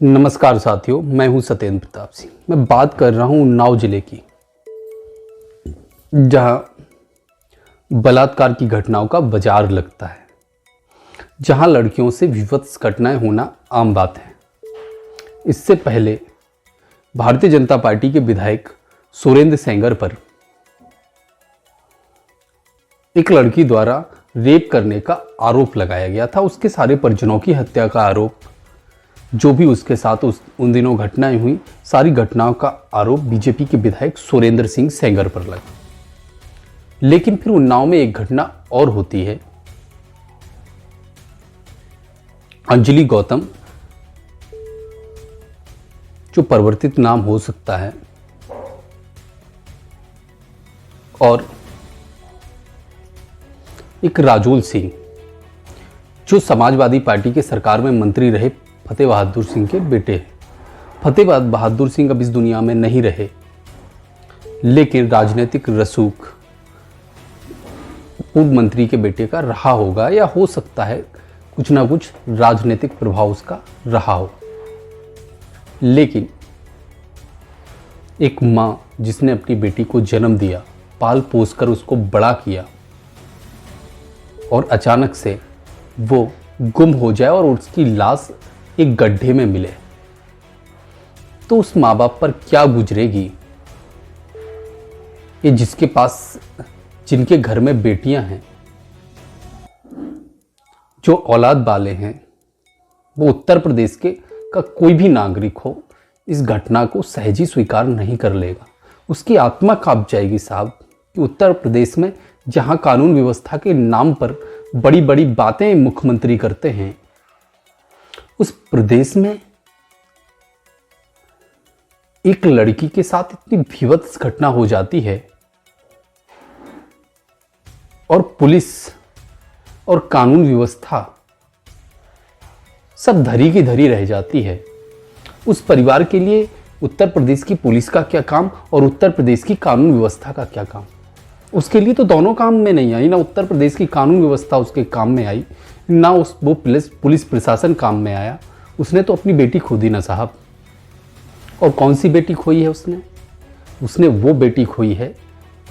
नमस्कार साथियों, मैं हूं सत्येंद्र प्रताप सिंह। मैं बात कर रहा हूं उन्नाव जिले की, जहां बलात्कार की घटनाओं का बाजार लगता है, जहां लड़कियों से विवत्स घटनाएं होना आम बात है। इससे पहले भारतीय जनता पार्टी के विधायक सुरेंद्र सेंगर पर एक लड़की द्वारा रेप करने का आरोप लगाया गया था। उसके सारे परिजनों की हत्या का आरोप, जो भी उसके साथ उन दिनों घटनाएं हुई, सारी घटनाओं का आरोप बीजेपी के विधायक सुरेंद्र सिंह सेंगर पर लगा। लेकिन फिर उन्नाव में एक घटना और होती है। अंजलि गौतम, जो परिवर्तित नाम हो सकता है, और एक राजूल सिंह, जो समाजवादी पार्टी के सरकार में मंत्री रहे फतेह बहादुर सिंह के बेटे हैं। फतेह बहादुर सिंह अब इस दुनिया में नहीं रहे, लेकिन राजनीतिक रसूख पूर्व मंत्री के बेटे का रहा होगा, या हो सकता है कुछ ना कुछ राजनीतिक प्रभाव उसका रहा हो। लेकिन एक माँ जिसने अपनी बेटी को जन्म दिया, पाल पोस कर उसको बड़ा किया, और अचानक से वो गुम हो जाए और उसकी लाश एक गड्ढे में मिले, तो उस माँ बाप पर क्या गुजरेगी। ये जिनके घर में बेटियां हैं, जो औलाद वाले हैं, वो उत्तर प्रदेश का कोई भी नागरिक हो, इस घटना को सहजी स्वीकार नहीं कर लेगा। उसकी आत्मा कांप जाएगी साहब, कि उत्तर प्रदेश में जहां कानून व्यवस्था के नाम पर बड़ी बड़ी बातें मुख्यमंत्री करते हैं, उस प्रदेश में एक लड़की के साथ इतनी भीभत्स घटना हो जाती है, और पुलिस और कानून व्यवस्था सब धरी की धरी रह जाती है। उस परिवार के लिए उत्तर प्रदेश की पुलिस का क्या काम और उत्तर प्रदेश की कानून व्यवस्था का क्या काम। उसके लिए तो दोनों काम में नहीं आई, ना उत्तर प्रदेश की कानून व्यवस्था उसके काम में आई, ना वो पुलिस प्रशासन काम में आया। उसने तो अपनी बेटी खो दी ना साहब। और कौन सी बेटी खोई है उसने वो बेटी खोई है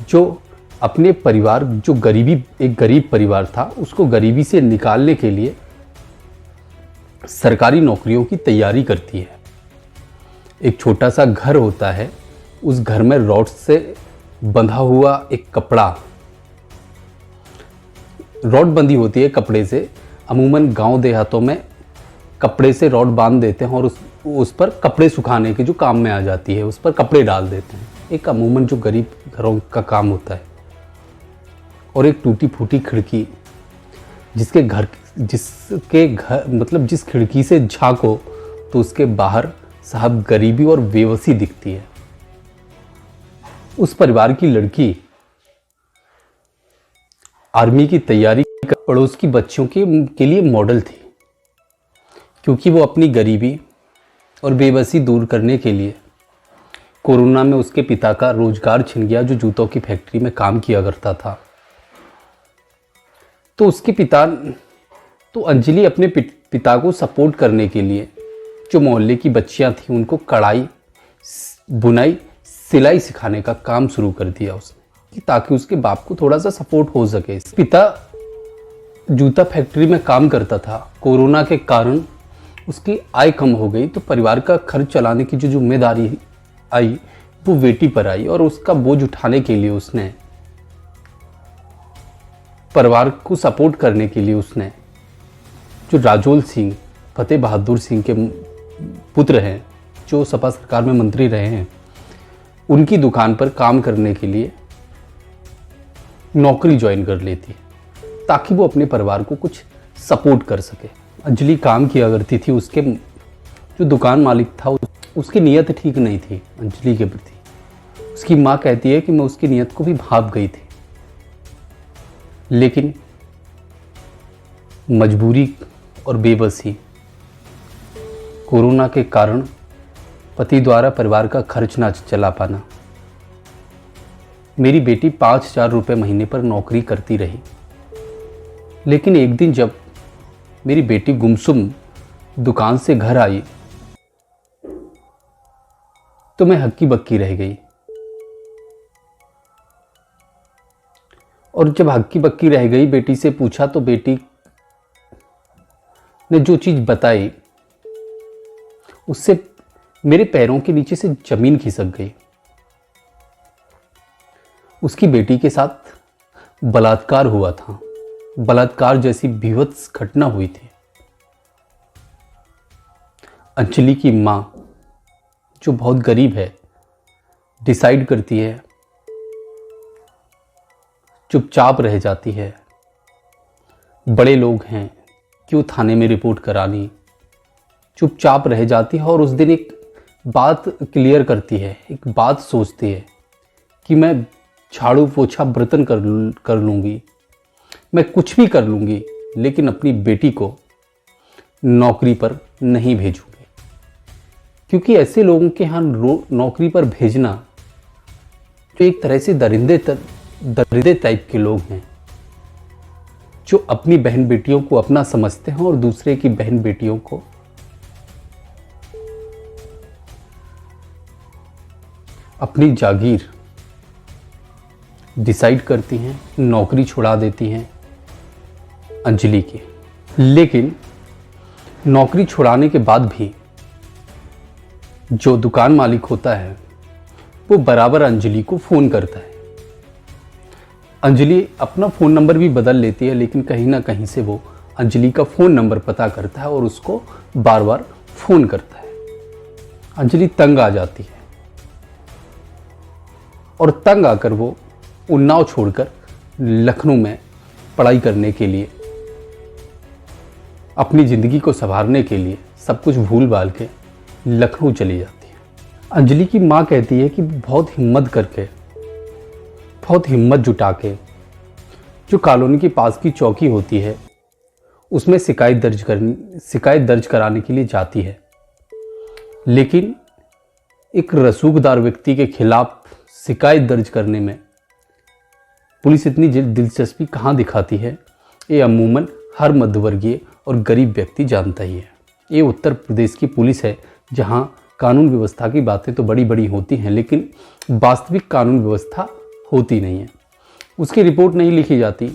जो अपने परिवार, जो एक गरीब परिवार था, उसको गरीबी से निकालने के लिए सरकारी नौकरियों की तैयारी करती है। एक छोटा सा घर होता है, उस घर में रॉड से बंधा हुआ एक कपड़ा, रॉड बंधी होती है कपड़े से। अमूमन गांव देहातों में कपड़े से रॉड बांध देते हैं और उस पर कपड़े सुखाने के जो काम में आ जाती है, उस पर कपड़े डाल देते हैं। एक अमूमन जो गरीब घरों का काम होता है। और एक टूटी फूटी खिड़की, जिस खिड़की से झांको तो उसके बाहर साहब गरीबी और बेबसी दिखती है। उस परिवार की लड़की आर्मी की तैयारी कर पड़ोस की बच्चियों के लिए मॉडल थी, क्योंकि वो अपनी गरीबी और बेबसी दूर करने के लिए, कोरोना में उसके पिता का रोजगार छिन गया, जो जूतों की फैक्ट्री में काम किया करता था। तो उसके पिता, तो अंजलि अपने पिता को सपोर्ट करने के लिए जो मोहल्ले की बच्चियां थी, उनको कढ़ाई, बुनाई, सिलाई सिखाने का काम शुरू कर दिया उसने, कि ताकि उसके बाप को थोड़ा सा सपोर्ट हो सके। पिता जूता फैक्ट्री में काम करता था, कोरोना के कारण उसकी आय कम हो गई, तो परिवार का खर्च चलाने की जो जिम्मेदारी आई वो बेटी पर आई, और उसका बोझ उठाने के लिए उसने, परिवार को सपोर्ट करने के लिए उसने, जो राजूल सिंह, फतेह बहादुर सिंह के पुत्र हैं, जो सपा सरकार में मंत्री रहे हैं, उनकी दुकान पर काम करने के लिए नौकरी ज्वाइन कर लेती है, ताकि वो अपने परिवार को कुछ सपोर्ट कर सके। अंजलि काम किया करती थी, उसके जो दुकान मालिक था उसकी नीयत ठीक नहीं थी अंजलि के प्रति। उसकी माँ कहती है कि मैं उसकी नीयत को भी भाप गई थी, लेकिन मजबूरी और बेबसी, कोरोना के कारण पति द्वारा परिवार का खर्च ना चला पाना, मेरी बेटी 5,000 रुपये महीने पर नौकरी करती रही। लेकिन एक दिन जब मेरी बेटी गुमसुम दुकान से घर आई तो मैं हक्की बक्की रह गई। और जब हक्की बक्की रह गई, बेटी से पूछा तो बेटी ने जो चीज बताई उससे मेरे पैरों के नीचे से जमीन खिसक गई। उसकी बेटी के साथ बलात्कार हुआ था। बलात्कार जैसी भीभत्स घटना हुई थी। अंजलि की मां, जो बहुत गरीब है, डिसाइड करती है, चुपचाप रह जाती है। बड़े लोग हैं, क्यों थाने में रिपोर्ट करानी, चुपचाप रह जाती है। और उस दिन एक बात क्लियर करती है, एक बात सोचती है कि मैं झाड़ू पोछा बर्तन कर लूँगी, मैं कुछ भी कर लूँगी, लेकिन अपनी बेटी को नौकरी पर नहीं भेजूँगी। क्योंकि ऐसे लोगों के यहाँ नौकरी पर भेजना जो एक तरह से दरिंदे टाइप के लोग हैं, जो अपनी बहन बेटियों को अपना समझते हैं और दूसरे की बहन बेटियों को अपनी जागीर डिसाइड करती हैं, नौकरी छुड़ा देती हैं अंजलि की। लेकिन नौकरी छुड़ाने के बाद भी जो दुकान मालिक होता है वो बराबर अंजलि को फ़ोन करता है। अंजलि अपना फ़ोन नंबर भी बदल लेती है, लेकिन कहीं ना कहीं से वो अंजलि का फ़ोन नंबर पता करता है और उसको बार बार फ़ोन करता है। अंजलि तंग आ जाती है और तंग आकर वो उन्नाव छोड़कर लखनऊ में पढ़ाई करने के लिए, अपनी ज़िंदगी को संवारने के लिए सब कुछ भूल भाल के लखनऊ चली जाती है। अंजलि की माँ कहती है कि बहुत हिम्मत करके, बहुत हिम्मत जुटा के जो कॉलोनी के पास की चौकी होती है उसमें शिकायत दर्ज कराने के लिए जाती है। लेकिन एक रसूखदार व्यक्ति के खिलाफ शिकायत दर्ज करने में पुलिस इतनी दिलचस्पी कहाँ दिखाती है, ये अमूमन हर मध्यवर्गीय और गरीब व्यक्ति जानता ही है। ये उत्तर प्रदेश की पुलिस है, जहाँ कानून व्यवस्था की बातें तो बड़ी बड़ी होती हैं, लेकिन वास्तविक कानून व्यवस्था होती नहीं है। उसकी रिपोर्ट नहीं लिखी जाती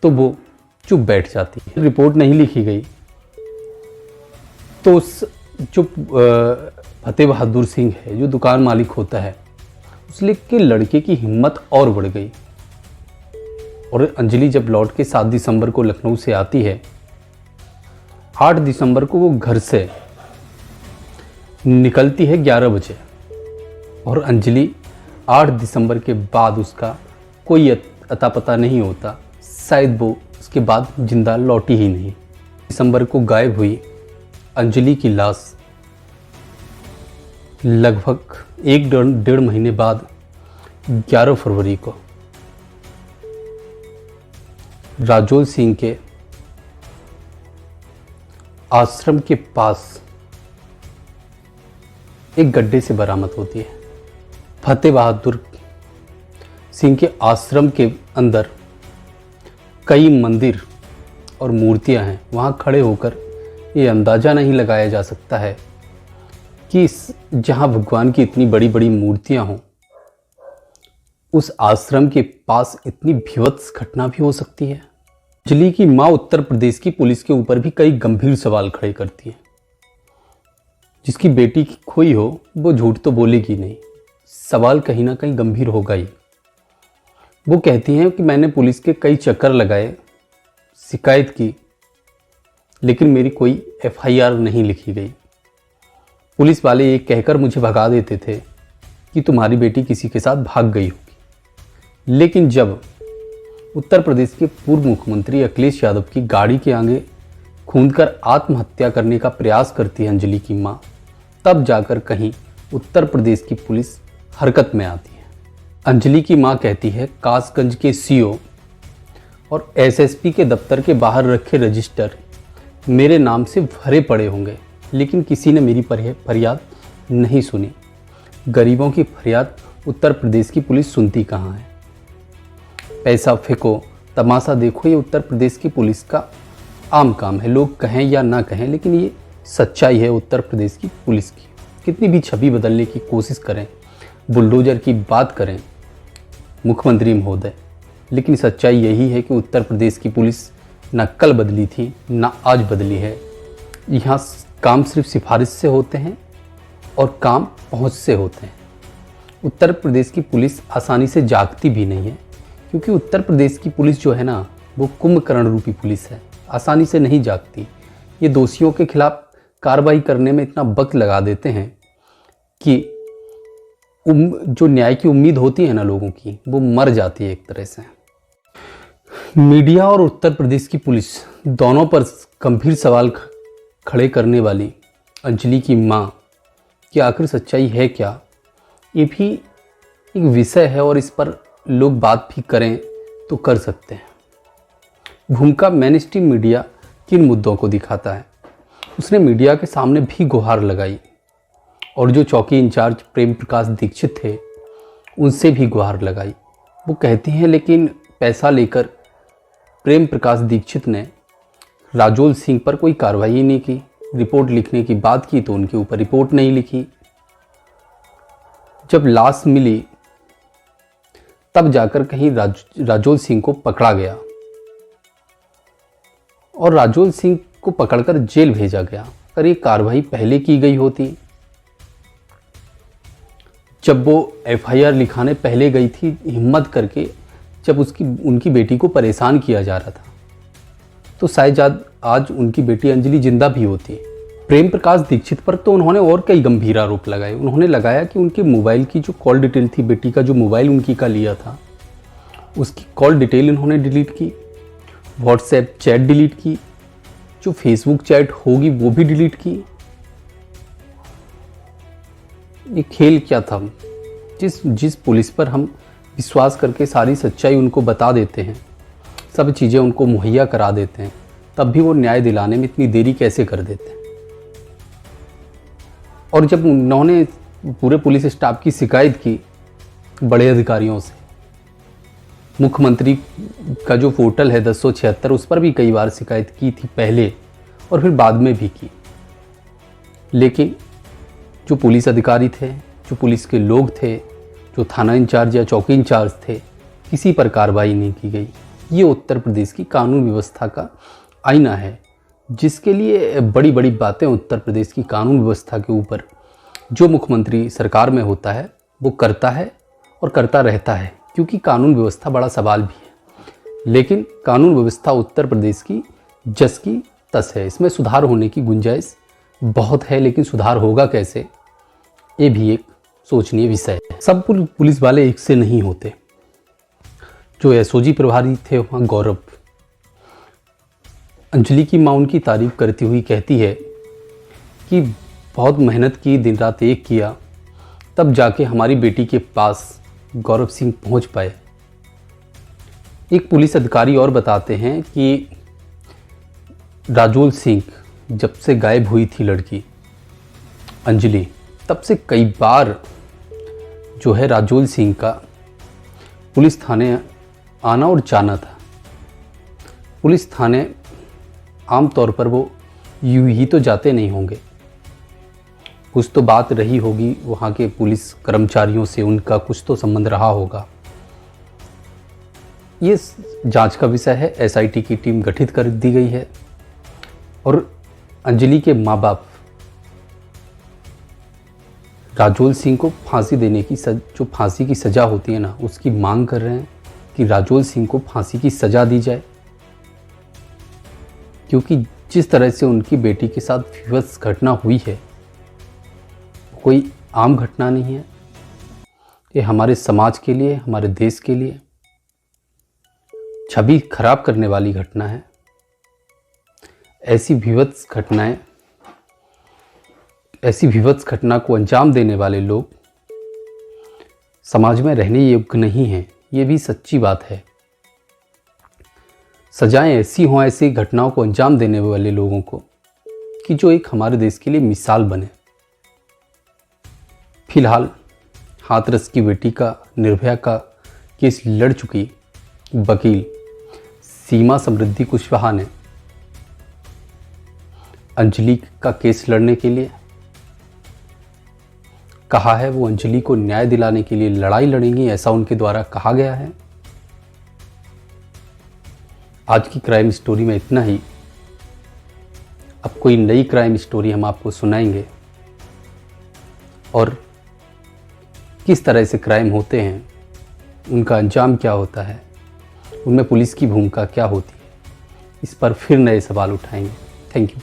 तो वो चुप बैठ जाती है। रिपोर्ट नहीं लिखी गई तो उस जो फतेह बहादुर सिंह है, जो दुकान मालिक होता है, उस के लड़के की हिम्मत और बढ़ गई। और अंजलि जब लौट के 7 दिसंबर को लखनऊ से आती है, 8 दिसंबर को वो घर से निकलती है 11 बजे। और अंजलि 8 दिसंबर के बाद उसका कोई अता पता नहीं होता। शायद वो उसके बाद जिंदा लौटी ही नहीं। दिसंबर को गायब हुई अंजलि की लाश लगभग 1-1.5 महीने बाद 11 फरवरी को राजोल सिंह के आश्रम के पास एक गड्ढे से बरामद होती है। फतेह बहादुर सिंह के आश्रम के अंदर कई मंदिर और मूर्तियां हैं। वहां खड़े होकर ये अंदाज़ा नहीं लगाया जा सकता है कि जहां भगवान की इतनी बड़ी बड़ी मूर्तियां हों, उस आश्रम के पास इतनी भीभत्स घटना भी हो सकती है। अंजलि की मां उत्तर प्रदेश की पुलिस के ऊपर भी कई गंभीर सवाल खड़े करती है। जिसकी बेटी खोई हो वो झूठ तो बोलेगी नहीं, सवाल कहीं ना कहीं गंभीर होगा ही। वो कहती हैं कि मैंने पुलिस के कई चक्कर लगाए, शिकायत की, लेकिन मेरी कोई FIR नहीं लिखी गई। पुलिस वाले ये कहकर मुझे भगा देते थे कि तुम्हारी बेटी किसी के साथ भाग गई होगी। लेकिन जब उत्तर प्रदेश के पूर्व मुख्यमंत्री अखिलेश यादव की गाड़ी के आगे खूंदकर आत्महत्या करने का प्रयास करती है अंजलि की मां, तब जाकर कहीं उत्तर प्रदेश की पुलिस हरकत में आती है। अंजलि की मां कहती है कासगंज के CO और SSP के दफ्तर के बाहर रखे रजिस्टर मेरे नाम से भरे पड़े होंगे, लेकिन किसी ने मेरी फरियाद नहीं सुनी। गरीबों की फरियाद उत्तर प्रदेश की पुलिस सुनती कहाँ है। पैसा फेंको, तमाशा देखो, ये उत्तर प्रदेश की पुलिस का आम काम है। लोग कहें या ना कहें, लेकिन ये सच्चाई है उत्तर प्रदेश की पुलिस की। कितनी भी छवि बदलने की कोशिश करें, बुलडोजर की बात करें मुख्यमंत्री महोदय, लेकिन सच्चाई यही है कि उत्तर प्रदेश की पुलिस ना कल बदली थी ना आज बदली है। यहाँ काम सिर्फ सिफारिश से होते हैं और काम पहुँच से होते हैं। उत्तर प्रदेश की पुलिस आसानी से जागती भी नहीं है, क्योंकि उत्तर प्रदेश की पुलिस जो है ना, वो कुंभकर्ण रूपी पुलिस है, आसानी से नहीं जागती। ये दोषियों के खिलाफ कार्रवाई करने में इतना वक्त लगा देते हैं कि जो न्याय की उम्मीद होती है ना लोगों की, वो मर जाती है एक तरह से। मीडिया और उत्तर प्रदेश की पुलिस दोनों पर गंभीर सवाल खड़े करने वाली अंजलि की मां की आखिर सच्चाई है क्या, ये भी एक विषय है और इस पर लोग बात भी करें तो कर सकते हैं। भूमिका मेन स्ट्रीम मीडिया किन मुद्दों को दिखाता है, उसने मीडिया के सामने भी गुहार लगाई और जो चौकी इंचार्ज प्रेम प्रकाश दीक्षित थे उनसे भी गुहार लगाई। वो कहती हैं लेकिन पैसा लेकर प्रेम प्रकाश दीक्षित ने राजोल सिंह पर कोई कार्रवाई ही नहीं की। रिपोर्ट लिखने की बात की तो उनके ऊपर रिपोर्ट नहीं लिखी। जब लाश मिली तब जाकर कहीं राजोल सिंह को पकड़ा गया और राजोल सिंह को पकड़कर जेल भेजा गया। अगर ये कार्रवाई पहले की गई होती, जब वो एफआईआर लिखाने पहले गई थी हिम्मत करके, जब उनकी बेटी को परेशान किया जा रहा था, तो शायद आज उनकी बेटी अंजलि जिंदा भी होती। प्रेम प्रकाश दीक्षित पर तो उन्होंने और कई गंभीर आरोप लगाए। उन्होंने लगाया कि उनके मोबाइल की जो कॉल डिटेल थी, बेटी का जो मोबाइल उनकी का लिया था, उसकी कॉल डिटेल इन्होंने डिलीट की, व्हाट्सएप चैट डिलीट की, जो फेसबुक चैट होगी वो भी डिलीट की। ये खेल क्या था? जिस पुलिस पर हम विश्वास करके सारी सच्चाई उनको बता देते हैं, सब चीज़ें उनको मुहैया करा देते हैं, तब भी वो न्याय दिलाने में इतनी देरी कैसे कर देते हैं। और जब उन्होंने पूरे पुलिस स्टाफ की शिकायत की बड़े अधिकारियों से, मुख्यमंत्री का जो पोर्टल है 1076, उस पर भी कई बार शिकायत की थी पहले और फिर बाद में भी की, लेकिन जो पुलिस अधिकारी थे, जो पुलिस के लोग थे, जो थाना इंचार्ज या चौकी इंचार्ज थे, किसी पर कार्रवाई नहीं की गई। ये उत्तर प्रदेश की कानून व्यवस्था का आईना है, जिसके लिए बड़ी बड़ी बातें उत्तर प्रदेश की कानून व्यवस्था के ऊपर जो मुख्यमंत्री सरकार में होता है वो करता है और करता रहता है, क्योंकि कानून व्यवस्था बड़ा सवाल भी है। लेकिन कानून व्यवस्था उत्तर प्रदेश की जस की तस है, इसमें सुधार होने की गुंजाइश बहुत है, लेकिन सुधार होगा कैसे, ये भी एक सोचनीय विषय है। सब पुलिस वाले एक से नहीं होते। जो एसओजी प्रभारी थे वहाँ गौरव, अंजलि की माँ उनकी तारीफ करती हुई कहती है कि बहुत मेहनत की, दिन रात एक किया, तब जाके हमारी बेटी के पास गौरव सिंह पहुंच पाए। एक पुलिस अधिकारी और बताते हैं कि राजोल सिंह जब से गायब हुई थी लड़की अंजलि, तब से कई बार जो है राजोल सिंह का पुलिस थाने आना और जाना था। पुलिस थाने आमतौर पर वो यूं ही तो जाते नहीं होंगे, कुछ तो बात रही होगी वहाँ के पुलिस कर्मचारियों से, उनका कुछ तो संबंध रहा होगा। ये जांच का विषय है, एसआईटी की टीम गठित कर दी गई है और अंजलि के माँ बाप राजोल सिंह को फांसी देने की जो फांसी की सज़ा होती है ना, उसकी मांग कर रहे हैं कि राजोल सिंह को फांसी की सज़ा दी जाए, क्योंकि जिस तरह से उनकी बेटी के साथ विवश घटना हुई है कोई आम घटना नहीं है। ये हमारे समाज के लिए, हमारे देश के लिए छवि खराब करने वाली घटना है। ऐसी विभत्स घटना को अंजाम देने वाले लोग समाज में रहने योग्य नहीं हैं, ये भी सच्ची बात है। सजाएं ऐसी हों ऐसी घटनाओं को अंजाम देने वाले लोगों को कि जो एक हमारे देश के लिए मिसाल बने। फिलहाल हाथरस की बेटी का, निर्भया का केस लड़ चुकी वकील सीमा समृद्धि कुशवाहा ने अंजलि का केस लड़ने के लिए। कहा है वो अंजलि को न्याय दिलाने के लिए लड़ाई लड़ेंगी, ऐसा उनके द्वारा कहा गया है। आज की क्राइम स्टोरी में इतना ही। अब कोई नई क्राइम स्टोरी हम आपको सुनाएंगे और किस तरह से क्राइम होते हैं, उनका अंजाम क्या होता है, उनमें पुलिस की भूमिका क्या होती है, इस पर फिर नए सवाल उठाएंगे। Thank you.